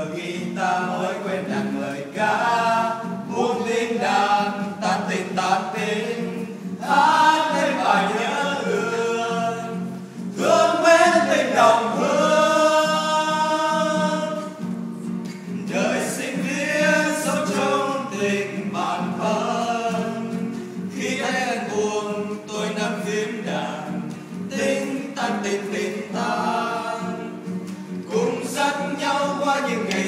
giờ guitar mới quên đàn lời ca, buông tiếng đàn tán tình hát lên bài nhớ thương mến tình đồng hương. Đời sinh viên sống trong tình bạn thân, khi thấy anh buồn tôi nắm phím đàn tình tan cùng dắt nhau qua những ngày